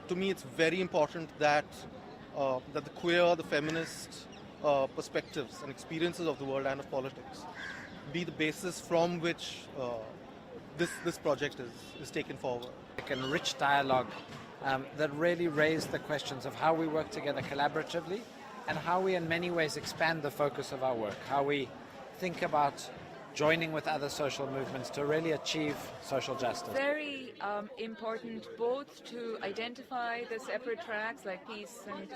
To me, it's very important that that the queer, the feminist perspectives and experiences of the world and of politics be the basis from which this project is taken forward. And rich dialogue that really raise the questions of how we work together collaboratively and how we in many ways expand the focus of our work, how we think about joining with other social movements to really achieve social justice. Very important both to identify the separate tracks like peace and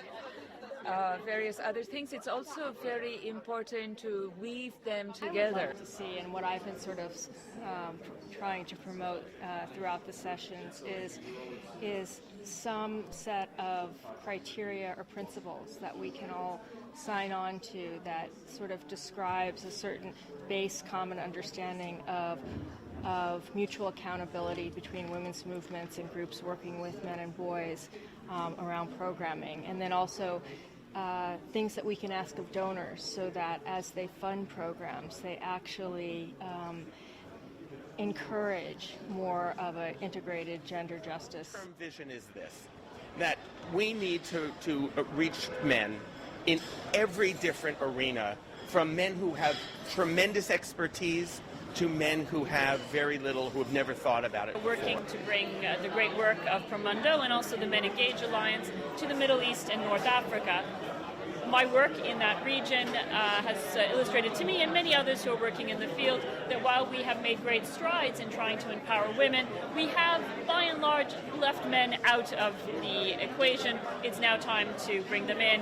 various other things. It's also very important to weave them together. To see, and what I've been sort of trying to promote throughout the sessions is some set of criteria or principles that we can all sign on to that sort of describes a certain base common understanding of mutual accountability between women's movements and groups working with men and boys around programming, and then also things that we can ask of donors so that as they fund programs, they actually encourage more of an integrated gender justice. Our vision is this, that we need to reach men in every different arena, from men who have tremendous expertise to men who have very little, who have never thought about it. Working to bring the great work of Promundo and also the Men Engage Alliance to the Middle East and North Africa. My work in that region has illustrated to me and many others who are working in the field that while we have made great strides in trying to empower women, we have by and large left men out of the equation. It's now time to bring them in.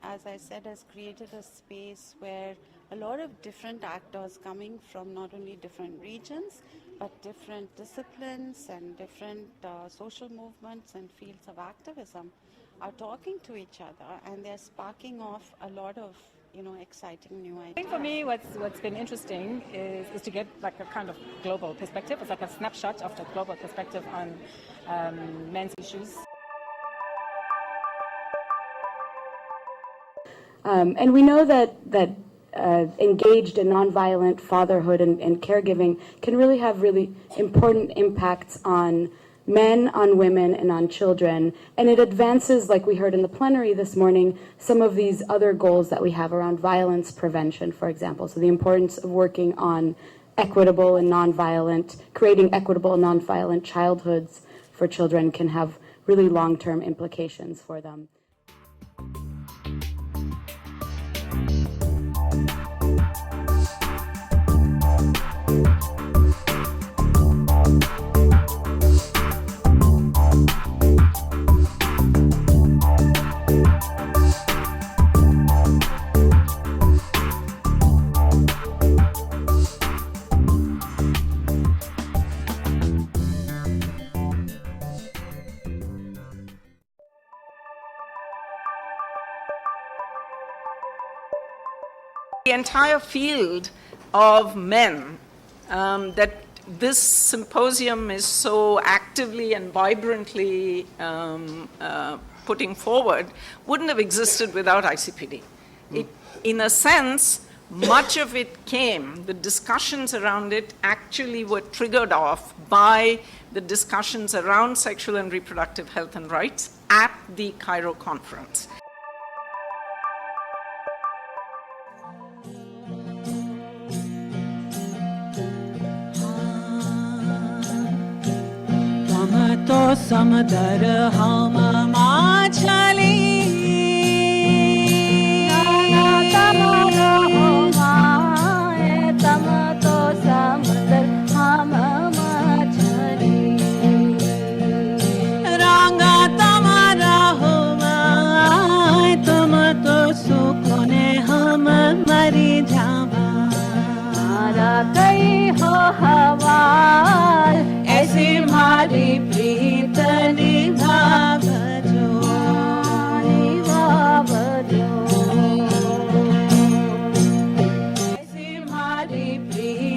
As I said, has created a space where a lot of different actors coming from not only different regions, but different disciplines and different social movements and fields of activism are talking to each other, and they're sparking off a lot of exciting new ideas. I think for me what's been interesting is to get like a kind of global perspective. It's like a snapshot of the global perspective on men's issues. And we know that engaged in nonviolent fatherhood and caregiving can really have really important impacts on men, on women, and on children. And it advances, like we heard in the plenary this morning, some of these other goals that we have around violence prevention, for example. So the importance of working on equitable and nonviolent, creating equitable and nonviolent childhoods for children can have really long-term implications for them. The entire field of men that this symposium is so actively and vibrantly putting forward wouldn't have existed without ICPD. In a sense, much of it came, the discussions around it actually were triggered off by the discussions around sexual and reproductive health and rights at the Cairo conference. तो समदर हम माछली तम रहो माए तम तो समदर हम माछली रंगा तमारा हो माए तुम तो सुकोने हम मरी जावा मारा कई हो हवा ऐसी मारी प्रीत निभावजो निभावजो ऐसी मारी प्रीत